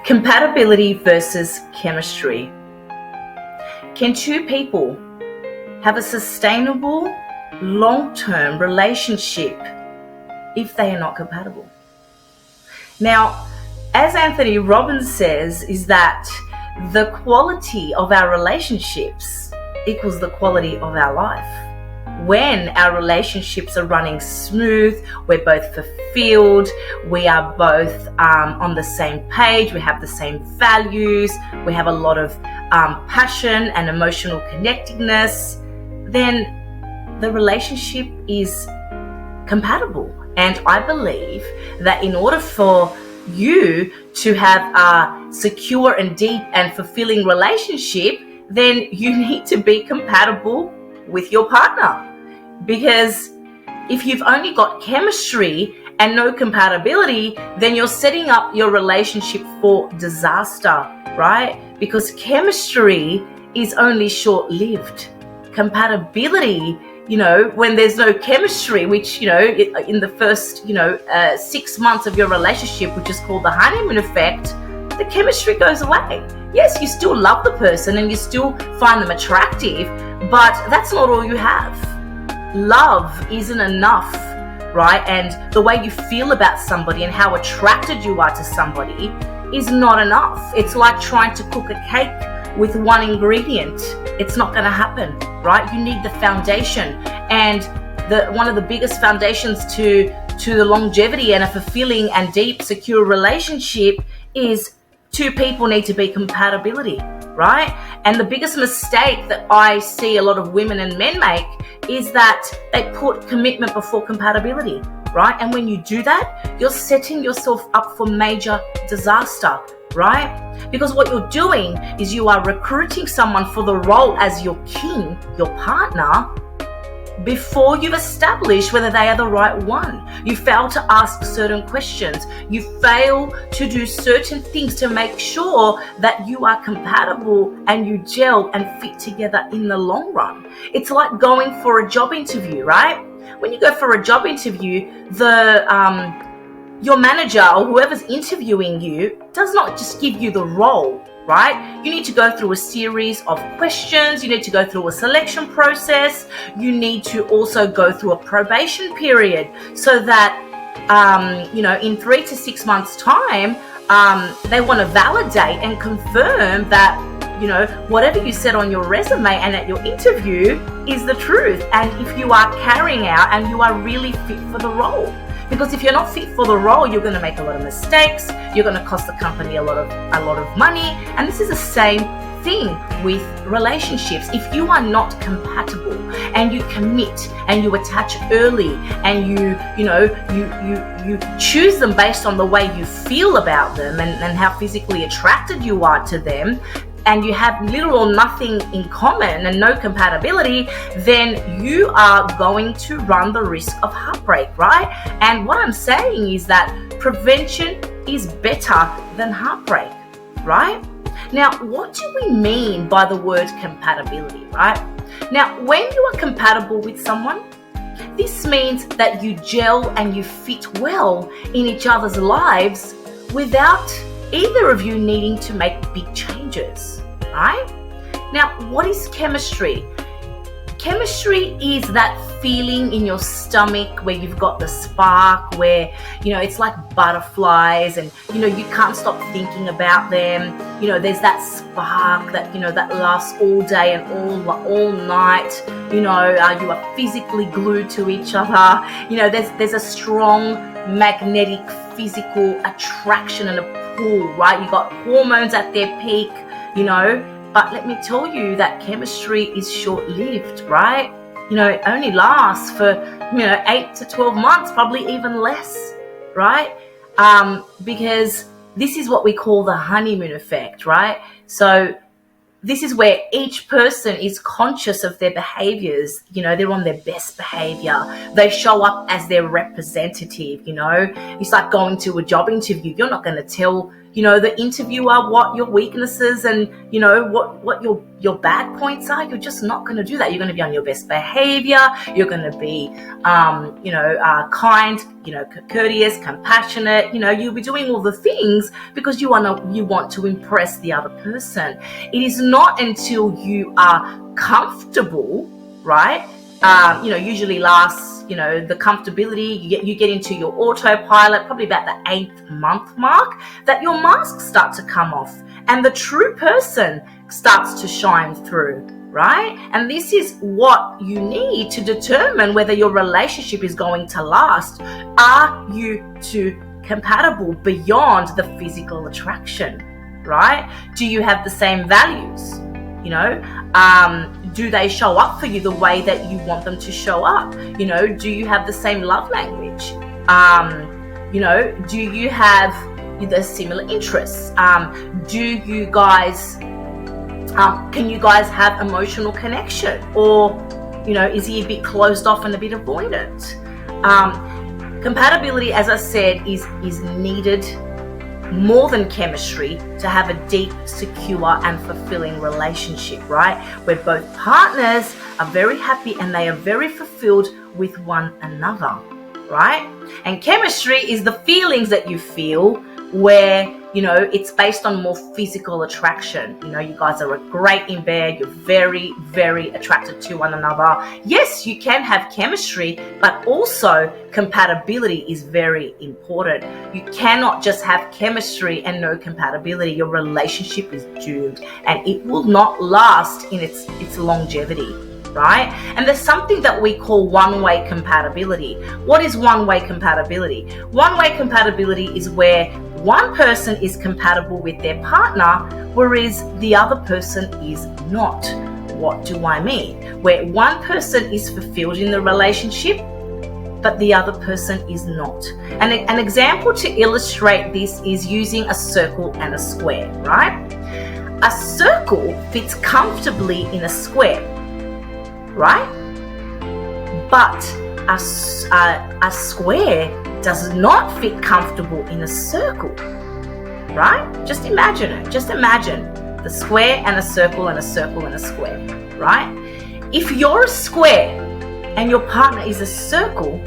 Compatibility versus chemistry. Can two people have a sustainable, long-term relationship if they are not compatible? Now, as Anthony Robbins says, is that the quality of our relationships equals the quality of our life. When our relationships are running smooth, we're both fulfilled, we are both on the same page, we have the same values, we have a lot of passion and emotional connectedness, then the relationship is compatible. And I believe that in order for you to have a secure and deep and fulfilling relationship, then you need to be compatible with your partner. Because if you've only got chemistry and no compatibility, then you're setting up your relationship for disaster, right? Because chemistry is only short-lived. Compatibility, when there's no chemistry, which, in the first, 6 months of your relationship, which is called the honeymoon effect, the chemistry goes away. Yes, you still love the person and you still find them attractive, but that's not all you have. Love isn't enough, right? And the way you feel about somebody and how attracted you are to somebody is not enough. It's like trying to cook a cake with one ingredient. It's not going to happen, right? You need the foundation. And one of the biggest foundations to the longevity and a fulfilling and deep, secure relationship is two people need to be compatibility, right? And the biggest mistake that I see a lot of women and men make is that they put commitment before compatibility, right? And when you do that, you're setting yourself up for major disaster, right? Because what you're doing is you are recruiting someone for the role as your king, your partner, before you've established whether they are the right one. You fail to ask certain questions. You fail to do certain things to make sure that you are compatible and you gel and fit together in the long run. It's like going for a job interview, right? When you go for a job interview, your manager or whoever's interviewing you does not just give you the role, right? You need to go through a series of questions. You need to go through a selection process. You need to also go through a probation period so that, in 3 to 6 months' time, they want to validate and confirm that, whatever you said on your resume and at your interview is the truth. And if you are carrying out and you are really fit for the role. Because if you're not fit for the role, you're going to make a lot of mistakes. You're going to cost the company a lot of money. And this is the same thing with relationships. If you are not compatible and you commit and you attach early and you choose them based on the way you feel about them and how physically attracted you are to them, and you have little or nothing in common and no compatibility, then you are going to run the risk of heartbreak, right? And what I'm saying is that prevention is better than heartbreak, right? Now, what do we mean by the word compatibility, right? Now, when you are compatible with someone, this means that you gel and you fit well in each other's lives without either of you needing to make big changes, right? Now, what is chemistry? Chemistry is that feeling in your stomach where you've got the spark, where, it's like butterflies and, you can't stop thinking about them. There's that spark that, that lasts all day and all night. You are physically glued to each other. There's a strong magnetic physical attraction and a pull, right? You got hormones at their peak, but let me tell you that chemistry is short-lived, right? It only lasts for, 8 to 12 months, probably even less, right? Because this is what we call the honeymoon effect, right? So this is where each person is conscious of their behaviors. They're on their best behavior. They show up as their representative, It's like going to a job interview. You're not going to tell, the interviewer what your weaknesses and, what your bad points are. You're just not going to do that. You're going to be on your best behavior. You're going to be, kind, courteous, compassionate. You'll be doing all the things because you want to impress the other person. It is not until you are comfortable, right? Usually lasts, the comfortability, you get into your autopilot, probably about the 8th month mark, that your masks start to come off and the true person starts to shine through, right? And this is what you need to determine whether your relationship is going to last. Are you two compatible beyond the physical attraction, right? Do you have the same values? Do they show up for you the way that you want them to show up? Do you have the same love language? Do you have the similar interests? Do you guys, can you guys have emotional connection? Or, is he a bit closed off and a bit avoidant? Compatibility, as I said, is needed more than chemistry to have a deep, secure and fulfilling relationship, right? Where both partners are very happy and they are very fulfilled with one another, right? And chemistry is the feelings that you feel where, it's based on more physical attraction. You guys are great in bed. You're very, very attracted to one another. Yes, you can have chemistry, but also compatibility is very important. You cannot just have chemistry and no compatibility. Your relationship is doomed and it will not last in its longevity, right? And there's something that we call one-way compatibility. What is one-way compatibility? One-way compatibility is where one person is compatible with their partner, whereas the other person is not. What do I mean? Where one person is fulfilled in the relationship, but the other person is not. And an example to illustrate this is using a circle and a square, right? A circle fits comfortably in a square, right? But a square does not fit comfortable in a circle, right? Just imagine it. Just imagine the square and a circle and a circle and a square, right? If you're a square and your partner is a circle,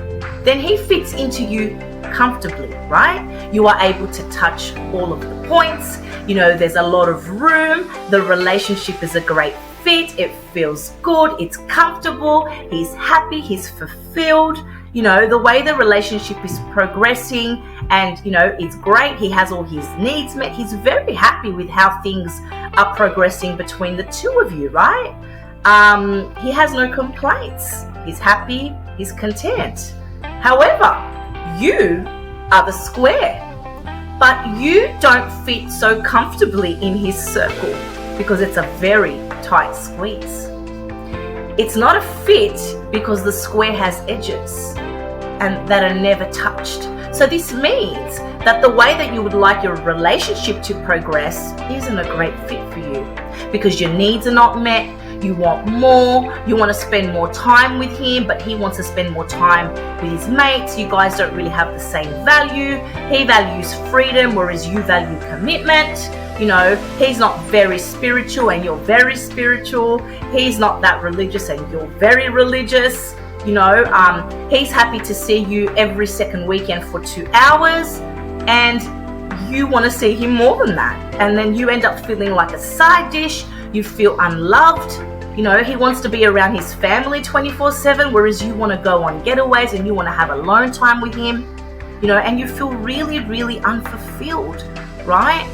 then he fits into you comfortably, right? You are able to touch all of the points. There's a lot of room. The relationship is a great fit. It feels good. It's comfortable. He's happy. He's fulfilled. The way the relationship is progressing and, it's great. He has all his needs met. He's very happy with how things are progressing between the two of you, right? He has no complaints. He's happy. He's content. However, you are the square, but you don't fit so comfortably in his circle because it's a very tight squeeze. It's not a fit because the square has edges and that are never touched. So this means that the way that you would like your relationship to progress isn't a great fit for you because your needs are not met. You want more, you want to spend more time with him, but he wants to spend more time with his mates. You guys don't really have the same value. He values freedom, whereas you value commitment. He's not very spiritual and you're very spiritual. He's not that religious and you're very religious. He's happy to see you every second weekend for 2 hours and you want to see him more than that. And then you end up feeling like a side dish. You feel unloved. He wants to be around his family 24/7, whereas you want to go on getaways and you want to have alone time with him, and you feel really, really unfulfilled, right?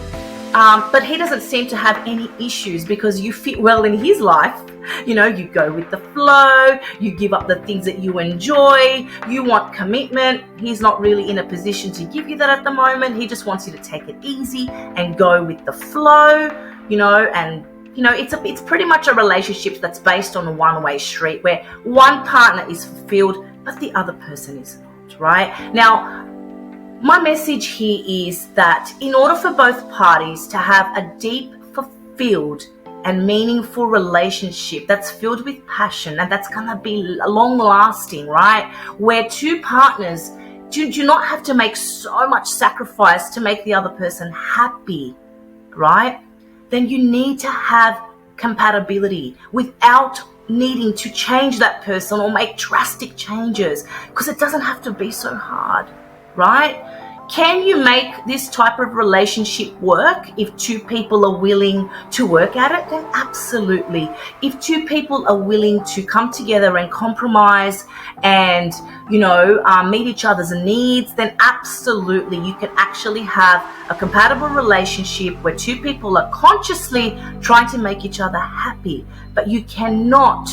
But he doesn't seem to have any issues because you fit well in his life. You go with the flow, you give up the things that you enjoy, you want commitment. He's not really in a position to give you that at the moment. He just wants you to take it easy and go with the flow, and it's pretty much a relationship that's based on a one-way street where one partner is fulfilled, but the other person is not, right? Now, my message here is that in order for both parties to have a deep, fulfilled, and meaningful relationship that's filled with passion and that's going to be long-lasting, right? Where two partners do not have to make so much sacrifice to make the other person happy, right? Then you need to have compatibility without needing to change that person or make drastic changes, because it doesn't have to be so hard, right? Can you make this type of relationship work if two people are willing to work at it? Then absolutely. If two people are willing to come together and compromise and, meet each other's needs, then absolutely you can actually have a compatible relationship where two people are consciously trying to make each other happy. But you cannot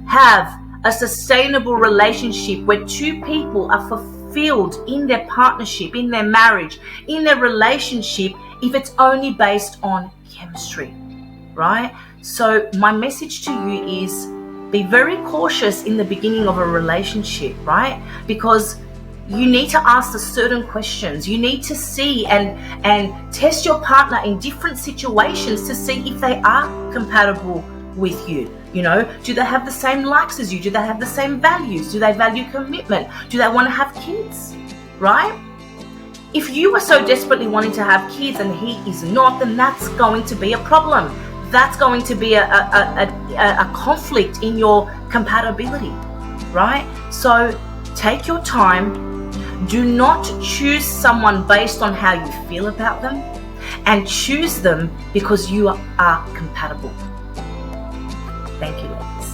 have a sustainable relationship where two people are fulfilled in their partnership, in their marriage, in their relationship, if it's only based on chemistry, right? So my message to you is be very cautious in the beginning of a relationship, right? Because you need to ask the certain questions. You need to see and test your partner in different situations to see if they are compatible with you. Do they have the same likes as you? Do they have the same values? Do they value commitment? Do they want to have kids, right? If you are so desperately wanting to have kids and he is not, then that's going to be a problem. That's going to be a conflict in your compatibility, right? So take your time. Do not choose someone based on how you feel about them, and choose them because you are compatible. Thank you, ladies.